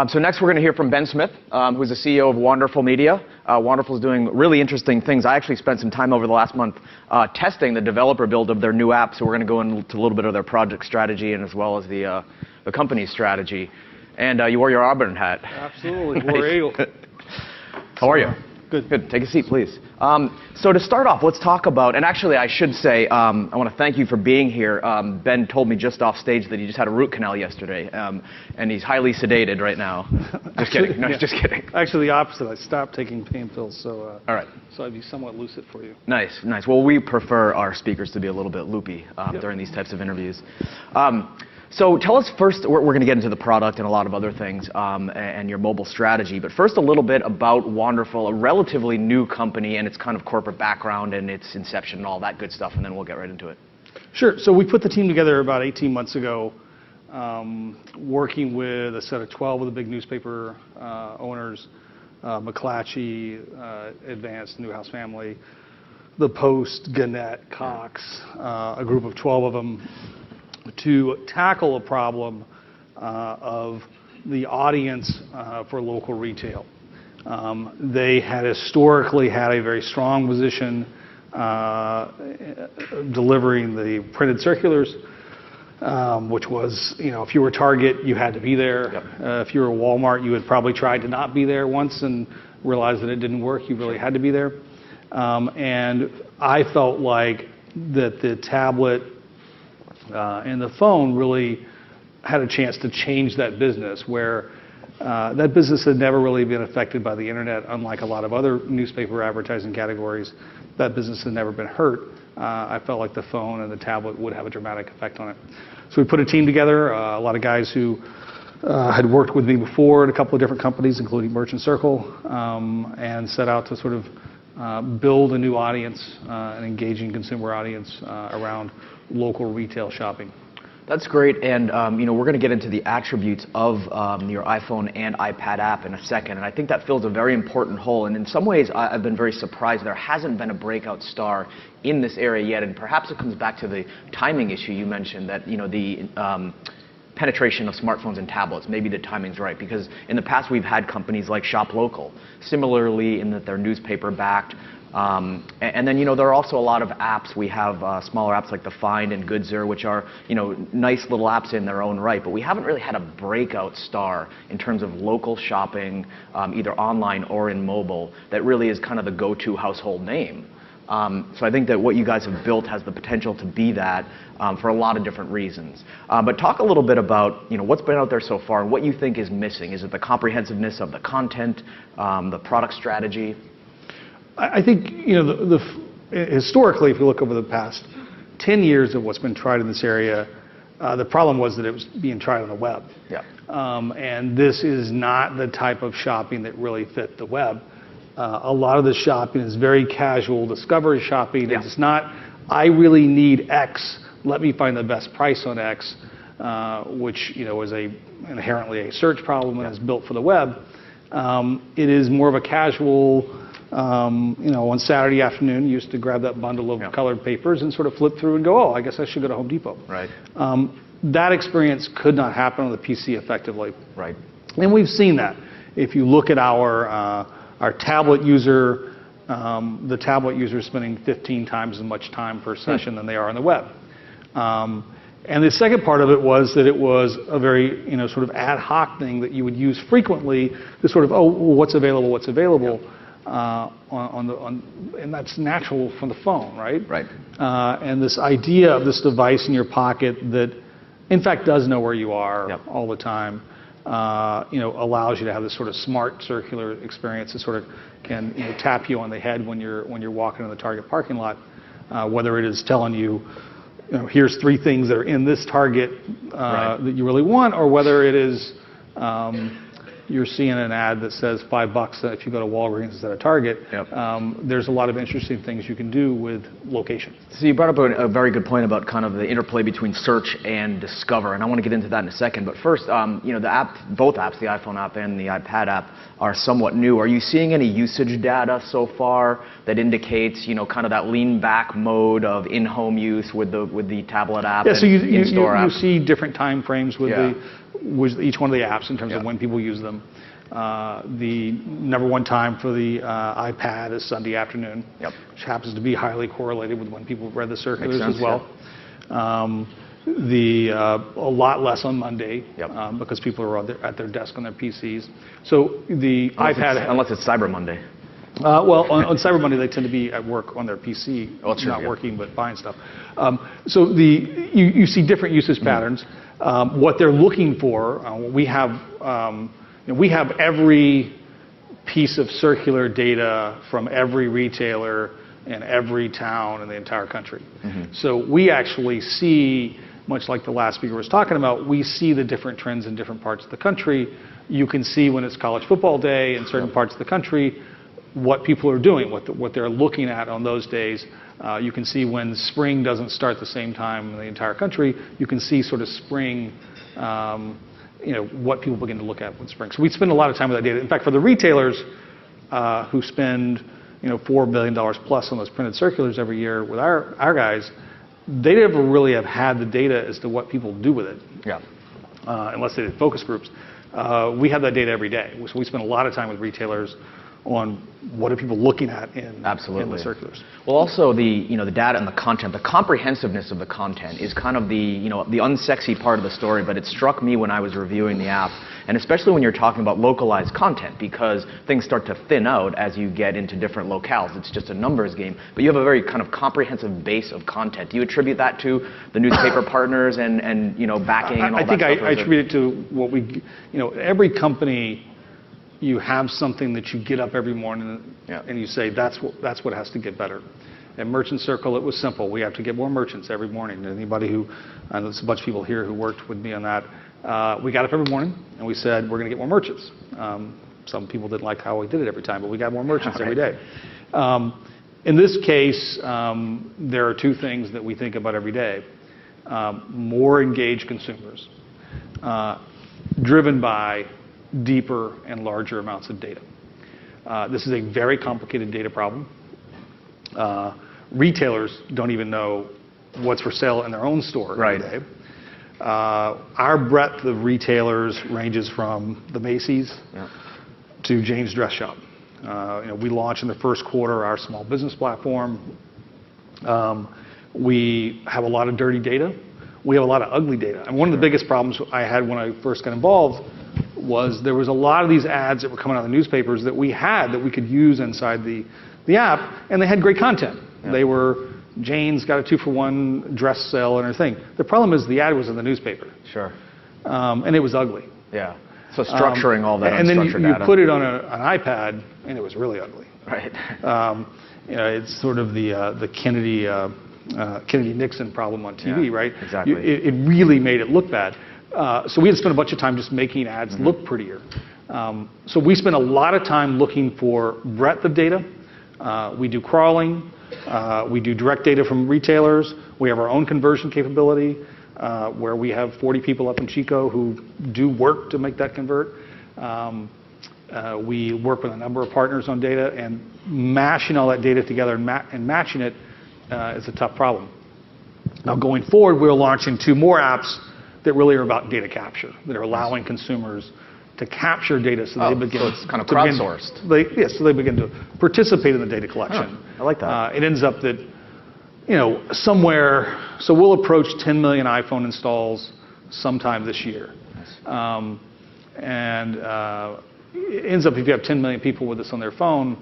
So next we're going to hear from Ben Smith, who's the CEO of Wonderful Media. Wonderful is doing really interesting things. I actually spent some time over the last month testing the developer build of their new app, so we're going to go into a little bit of their project strategy and as well as the company's strategy. And you wore your Auburn hat. Absolutely. Nice. How are you? Good. Good. Take a seat, please. So to start off, let's talk about, and actually I should say, I want to thank you for being here. Ben told me just off stage that he just had a root canal yesterday, and he's highly sedated right now. Just kidding. No, just kidding. Actually, the opposite. I stopped taking pain pills, so all right. So I'd be somewhat lucid for you. Nice, nice. Well, we prefer our speakers to be a little bit loopy during these types of interviews. So tell us first, we're going to get into the product and a lot of other things and your mobile strategy, but first a little bit about Wonderful, a relatively new company and its kind of corporate background and its inception and all that good stuff, and then we'll get right into it. Sure. So we put the team together about 18 months ago, working with a set of 12 of the big newspaper owners, McClatchy, Advanced, Newhouse Family, The Post, Gannett, Cox, a group of 12 of them, to tackle a problem of the audience for local retail. They had historically had a very strong position delivering the printed circulars, which was, if you were Target, you had to be there. Yep. If you were Walmart, you had probably tried to not be there once and realized that it didn't work. You really had to be there. And I felt like that the tablet and the phone really had a chance to change that business, where that business had never really been affected by the internet, unlike a lot of other newspaper advertising categories. That business had never been hurt. I felt like the phone and the tablet would have a dramatic effect on it. So we put a team together, a lot of guys who had worked with me before at a couple of different companies, including Merchant Circle, and set out to sort of build a new audience, an engaging consumer audience around local retail shopping. That's great, and we're going to get into the attributes of your iPhone and iPad app in a second, and I think that fills a very important hole, and in some ways I've been very surprised there hasn't been a breakout star in this area yet, and perhaps it comes back to the timing issue you mentioned, that the penetration of smartphones and tablets, maybe the timing's right, because in the past we've had companies like Shop Local, similarly in that they're newspaper backed. And then, there are also a lot of apps. We have smaller apps like the Find and Goodzer, which are, nice little apps in their own right. But we haven't really had a breakout star in terms of local shopping, either online or in mobile, that really is kind of the go-to household name. So I think that what you guys have built has the potential to be that for a lot of different reasons. But talk a little bit about, what's been out there so far and what you think is missing. Is it the comprehensiveness of the content, the product strategy? I think, historically, if you look over the past 10 years of what's been tried in this area, the problem was that it was being tried on the web. Yeah. And this is not the type of shopping that really fit the web. A lot of the shopping is very casual discovery shopping. Yeah. It's not, I really need X, let me find the best price on X, which is inherently a search problem and is built for the web. It is more of a casual, on Saturday afternoon, you used to grab that bundle of colored papers and sort of flip through and go, oh, I guess I should go to Home Depot. Right. That experience could not happen on the PC effectively. Right. And we've seen that. If you look at our tablet user, the tablet user is spending 15 times as much time per session than they are on the web. And the second part of it was that it was a very, sort of ad hoc thing that you would use frequently to sort of, what's available, what's available. Yeah. And that's natural from the phone, right? Right. And this idea of this device in your pocket that, in fact, does know where you are all the time, allows you to have this sort of smart circular experience that sort of can tap you on the head when you're walking in the Target parking lot, whether it is telling you, here's 3 things that are in this Target that you really want, or whether it is you're seeing an ad that says $5 if you go to Walgreens instead of Target. Yep. There's a lot of interesting things you can do with location. So you brought up a very good point about kind of the interplay between search and discover, and I want to get into that in a second. But first, the app, both apps, the iPhone app and the iPad app, are somewhat new. Are you seeing any usage data so far that indicates, kind of that lean back mode of in-home use with the tablet app? Yeah, so and in-store app? You see different time frames with with each one of the apps in terms of when people use them. The number one time for the iPad is Sunday afternoon, which happens to be highly correlated with when people read the circulars as well. A lot less on Monday because people are at their desk on their PCs. So the iPad, unless it's Cyber Monday. Well, on Cyber Monday they tend to be at work on their PC, not working but buying stuff. So you see different usage patterns. What they're looking for, we have every piece of circular data from every retailer in every town in the entire country. So we actually see, much like the last speaker was talking about, we see the different trends in different parts of the country. You can see when it's college football day in certain parts of the country, what people are doing, what they're looking at on those days. You can see when spring doesn't start the same time in the entire country. You can see sort of spring, what people begin to look at with spring. So we spend a lot of time with that data. In fact, for the retailers who spend $4 billion plus on those printed circulars every year with our guys, they never really have had the data as to what people do with it. Unless they did focus groups. We have that data every day. So we spend a lot of time with retailers on what are people looking at in the circulars. Well, also the data and the content, the comprehensiveness of the content is kind of the unsexy part of the story. But it struck me when I was reviewing the app, and especially when you're talking about localized content, because things start to thin out as you get into different locales. It's just a numbers game, but you have a very kind of comprehensive base of content. Do you attribute that to the newspaper partners and backing and all that stuff? I think I attribute it to what we, every company. You have something that you get up every morning and you say, that's what has to get better. At Merchant Circle, it was simple. We have to get more merchants every morning. Anybody who, I know there's a bunch of people here who worked with me on that. We got up every morning and we said, we're going to get more merchants. Some people didn't like how we did it every time, but we got more merchants every day. In this case, there are two things that we think about every day. More engaged consumers, driven by deeper and larger amounts of data. This is a very complicated data problem. Retailers don't even know what's for sale in their own store every day. Our breadth of retailers ranges from the Macy's to Jane's Dress Shop. We launched in the first quarter our small business platform. We have a lot of dirty data. We have a lot of ugly data. And one of the biggest problems I had when I first got involved was there was a lot of these ads that were coming out of the newspapers that we could use inside the app, and they had great content. They were, Jane's got a 2-for-1 dress sale and everything. The problem is the ad was in the newspaper. And it was ugly. So structuring all that and then unstructured data. You put it on an iPad, and it was really ugly. It's sort of the Kennedy-Nixon problem on TV, right? Exactly. It really made it look bad. So we had to spend a bunch of time just making ads look prettier. So we spend a lot of time looking for breadth of data. We do crawling. We do direct data from retailers. We have our own conversion capability where we have 40 people up in Chico who do work to make that convert. We work with a number of partners on data, and mashing all that data together and matching it is a tough problem. Now going forward, we're launching 2 more apps that really are about data capture, that are allowing consumers to capture data so they begin. So it's kind of crowdsourced. So they begin to participate in the data collection. I like that. It ends up that, somewhere, so we'll approach 10 million iPhone installs sometime this year. And it ends up if you have 10 million people with this on their phone,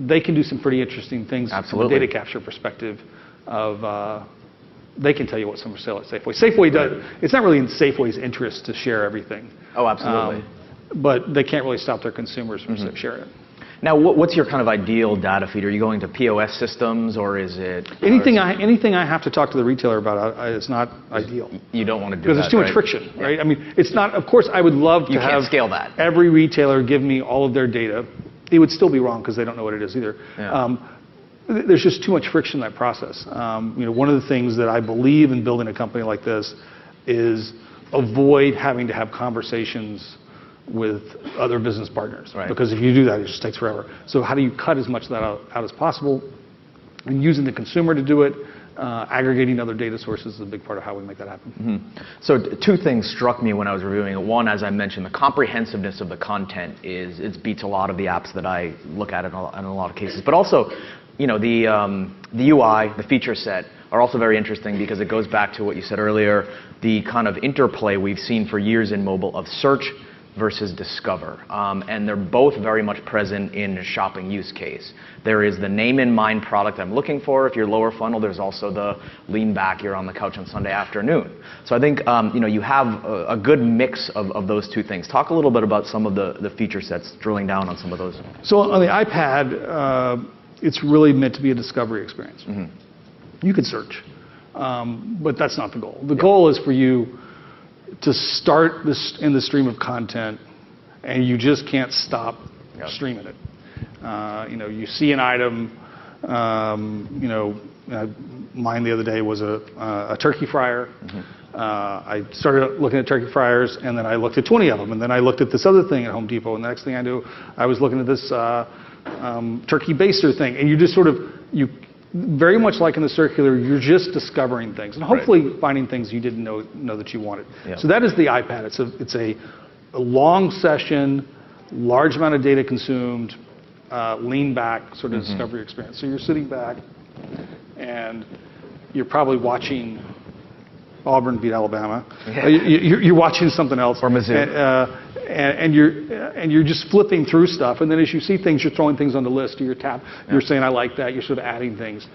they can do some pretty interesting things from a data capture perspective of they can tell you what's on sale at Safeway. Safeway does. It's not really in Safeway's interest to share everything. Oh, absolutely. But they can't really stop their consumers from sharing it. Now, what's your kind of ideal data feed? Are you going to POS systems, or is it anything I have to talk to the retailer about is not ideal. You don't want to do that because there's too much right? friction, right? I mean, it's not. Of course, I would love to You have can't scale that. every retailer give me all of their data. It would still be wrong because they don't know what it is either. Yeah. There's just too much friction in that process. One of the things that I believe in building a company like this is avoid having to have conversations with other business partners. Right. Because if you do that, it just takes forever. So how do you cut as much of that out as possible? And using the consumer to do it, aggregating other data sources is a big part of how we make that happen. Mm-hmm. So two things struck me when I was reviewing it. One, as I mentioned, the comprehensiveness of the content it beats a lot of the apps that I look at in a lot of cases. But also, the UI, the feature set, are also very interesting because it goes back to what you said earlier, the kind of interplay we've seen for years in mobile of search versus discover. And they're both very much present in a shopping use case. There is the name in mind product I'm looking for. If you're lower funnel, there's also the lean back, you're on the couch on Sunday afternoon. So I think you have a good mix of those two things. Talk a little bit about some of the feature sets, drilling down on some of those. So on the iPad, it's really meant to be a discovery experience. Mm-hmm. You can search, but that's not the goal. The goal is for you to start this in the stream of content, and you just can't stop streaming it. You see an item. Mine the other day was a turkey fryer. Mm-hmm. I started looking at turkey fryers, and then I looked at 20 of them, and then I looked at this other thing at Home Depot, and the next thing I knew, I was looking at this turkey baster thing, and you just sort of very much like in the circular, you're just discovering things, and hopefully finding things you didn't know that you wanted. Yeah. So that is the iPad. It's a long session, large amount of data consumed, lean back sort of discovery experience. So you're sitting back, and you're probably watching Auburn beat Alabama. Yeah. You're watching something else. Or Mizzou. And you're just flipping through stuff, and then as you see things, you're throwing things on the list, or you're saying, I like that, you're sort of adding things.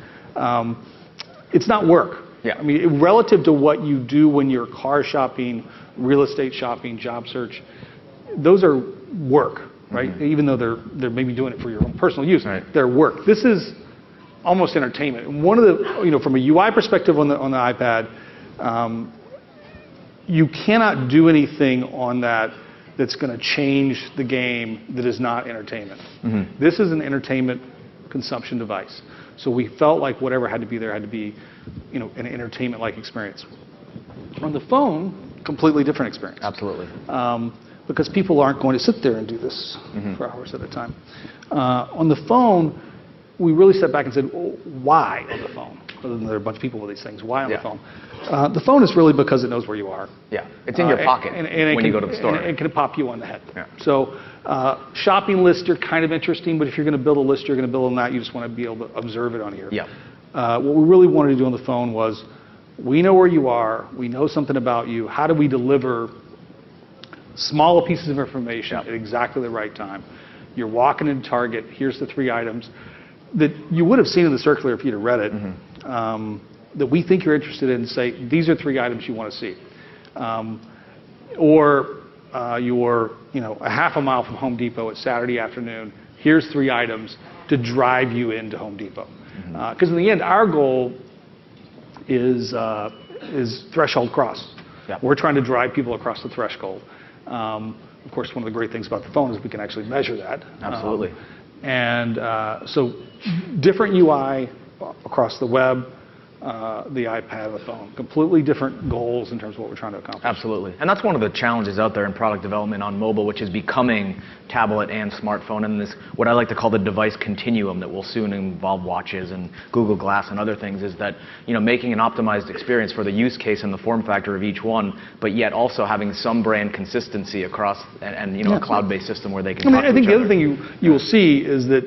It's not work. Yeah. I mean, relative to what you do when you're car shopping, real estate shopping, job search, those are work, right? Mm-hmm. Even though they're maybe doing it for your own personal use, right. They're work. This is almost entertainment. And one of the, from a UI perspective on the iPad, you cannot do anything on that's going to change the game that is not entertainment. Mm-hmm. This is an entertainment consumption device. So we felt like whatever had to be there had to be, an entertainment-like experience. On the phone, completely different experience. Absolutely. Because people aren't going to sit there and do this for hours at a time. On the phone, we really stepped back and said, why on the phone? Other than there are a bunch of people with these things, why on the phone? The phone is really because it knows where you are. Yeah, it's in your pocket when you go to the store. And it can pop you on the head. Yeah. So shopping lists are kind of interesting, but if you're going to build a list, you're going to build on that. You just want to be able to observe it on here. Yeah. What we really wanted to do on the phone was, we know where you are, we know something about you, how do we deliver small pieces of information at exactly the right time? You're walking into Target, here's the 3 items that you would have seen in the circular if you'd have read it, that we think you're interested in, say, these are 3 items you want to see. Or you're a half a mile from Home Depot at Saturday afternoon, here's 3 items to drive you into Home Depot. Because in the end, our goal is threshold cross. Yeah. We're trying to drive people across the threshold. Of course, one of the great things about the phone is we can actually measure that. Absolutely. So different UI across the web, the iPad, the phone. Completely different goals in terms of what we're trying to accomplish. Absolutely. And that's one of the challenges out there in product development on mobile, which is becoming tablet and smartphone, and this, what I like to call the device continuum that will soon involve watches and Google Glass and other things, is that, making an optimized experience for the use case and the form factor of each one, but yet also having some brand consistency across and a cloud-based system where they can talk to each other. I think the other thing you will see is that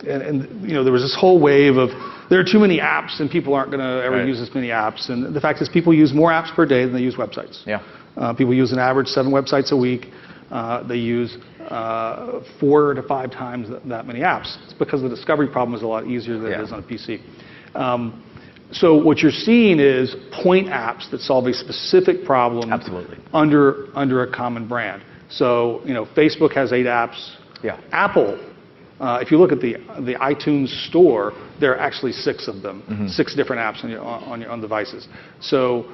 there was this whole wave of there are too many apps and people aren't going to ever use as many apps. And the fact is people use more apps per day than they use websites. Yeah. People use an average 7 websites a week. They use 4 to 5 times that many apps. It's because the discovery problem is a lot easier than it is on a PC. So what you're seeing is point apps that solve a specific problem under a common brand. So Facebook has 8 apps. Yeah. Apple, if you look at the iTunes store, there are actually 6 of them, 6 different apps on devices. So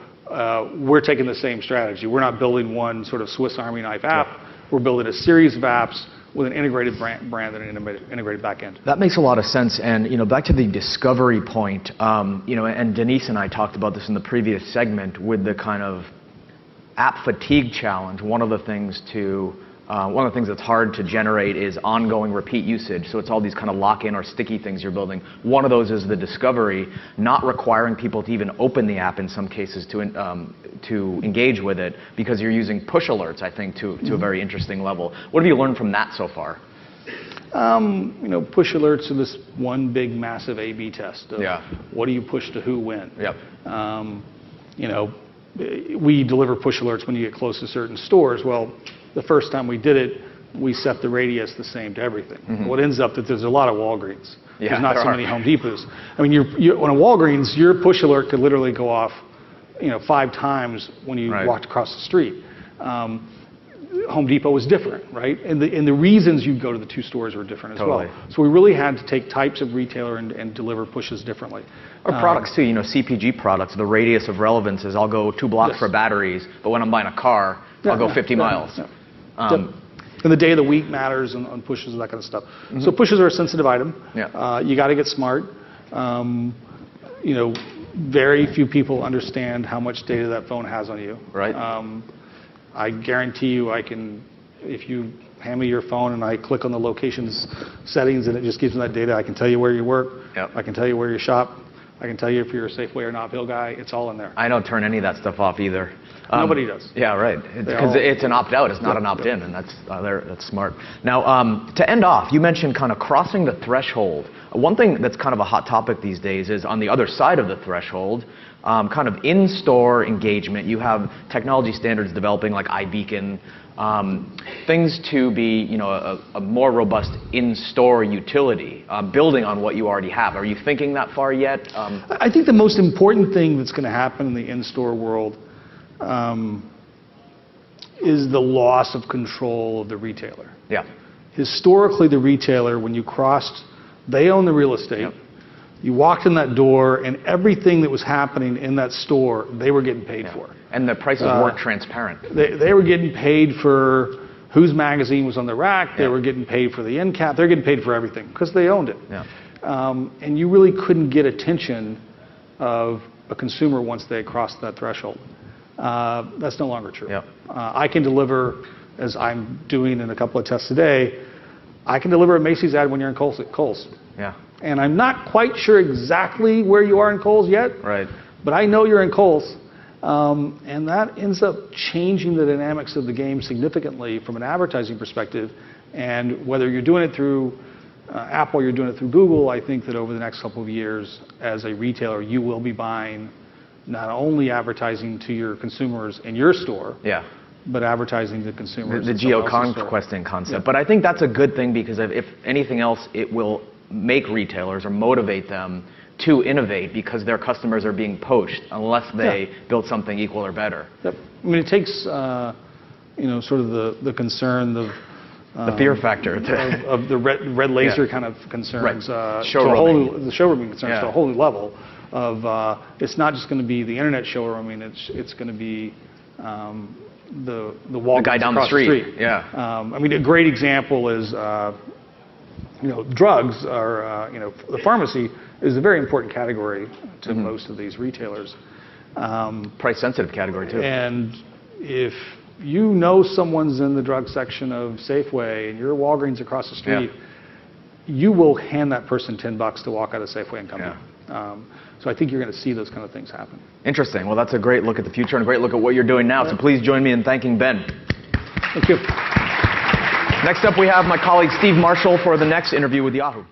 we're taking the same strategy. We're not building one sort of Swiss Army knife app. Yeah. We're building a series of apps with an integrated brand and an integrated back end. That makes a lot of sense. And back to the discovery point, and Denise and I talked about this in the previous segment with the kind of app fatigue challenge. One of the things that's hard to generate is ongoing repeat usage. So it's all these kind of lock-in or sticky things you're building. One of those is the discovery, not requiring people to even open the app in some cases to engage with it, because you're using push alerts, I think, to a very interesting level. What have you learned from that so far? Push alerts are this one big massive A/B test of what do you push to who when. Yep. We deliver push alerts when you get close to certain stores. Well, the first time we did it, we set the radius the same to everything. What ends up that there's a lot of Walgreens. Yeah, there's not so many Home Depots. I mean, on a Walgreens, your push alert could literally go off, 5 times when you walked across the street. Home Depot was different, right? And the reasons you'd go to the 2 stores were different as well. So we really had to take types of retailer and deliver pushes differently. Or products too, CPG products, the radius of relevance is I'll go 2 blocks for batteries, but when I'm buying a car, I'll go 50 miles. And the day of the week matters on pushes and that kind of stuff. So pushes are a sensitive item. You got to get smart. Very few people understand how much data that phone has on you. Right. I guarantee you if you hand me your phone and I click on the locations settings and it just gives me that data, I can tell you where you work. I can tell you where you shop. I can tell you if you're a Safeway or Knott Hill guy. It's all in there. I don't turn any of that stuff off either. Nobody does. Yeah, right. Because it's an opt-out. It's not an opt-in, and that's smart. Now, to end off, you mentioned kind of crossing the threshold. One thing that's kind of a hot topic these days is on the other side of the threshold, kind of in-store engagement. You have technology standards developing like iBeacon, things to be, a more robust in-store utility, building on what you already have. Are you thinking that far yet? I think the most important thing that's going to happen in the in-store world is the loss of control of the retailer. Yeah. Historically, the retailer, when you crossed, they own the real estate. You walked in that door, and everything that was happening in that store, they were getting paid for. And the prices weren't transparent. They were getting paid for whose magazine was on the rack. They were getting paid for the end cap. They're getting paid for everything because they owned it. And you really couldn't get attention of a consumer once they crossed that threshold. That's no longer true. I can deliver, as I'm doing in a couple of tests today, I can deliver a Macy's ad when you're in Kohl's. And I'm not quite sure exactly where you are in Kohl's yet, but I know you're in Kohl's. And that ends up changing the dynamics of the game significantly from an advertising perspective. And whether you're doing it through Apple or you're doing it through Google, I think that over the next couple of years, as a retailer, you will be buying not only advertising to your consumers in your store, but advertising to consumers. The geo-conquesting concept. But I think that's a good thing because if anything else, it will make retailers or motivate them to innovate because their customers are being poached unless they build something equal or better. I mean, it takes sort of the concern of the fear factor of the red laser kind of concerns, the showrooming concerns to a whole new level of it's not just going to be the internet showrooming, it's going to be the Walgreens guy down the street. I mean, a great example is drugs or the pharmacy is a very important category to most of these retailers. Price sensitive category too. And if you know someone's in the drug section of Safeway and you're Walgreens across the street, you will hand that person $10 to walk out of Safeway and come in. So I think you're going to see those kind of things happen. Interesting. Well, that's a great look at the future and a great look at what you're doing now. So please join me in thanking Ben. Thank you. Next up, we have my colleague Steve Marshall for the next interview with Yahoo.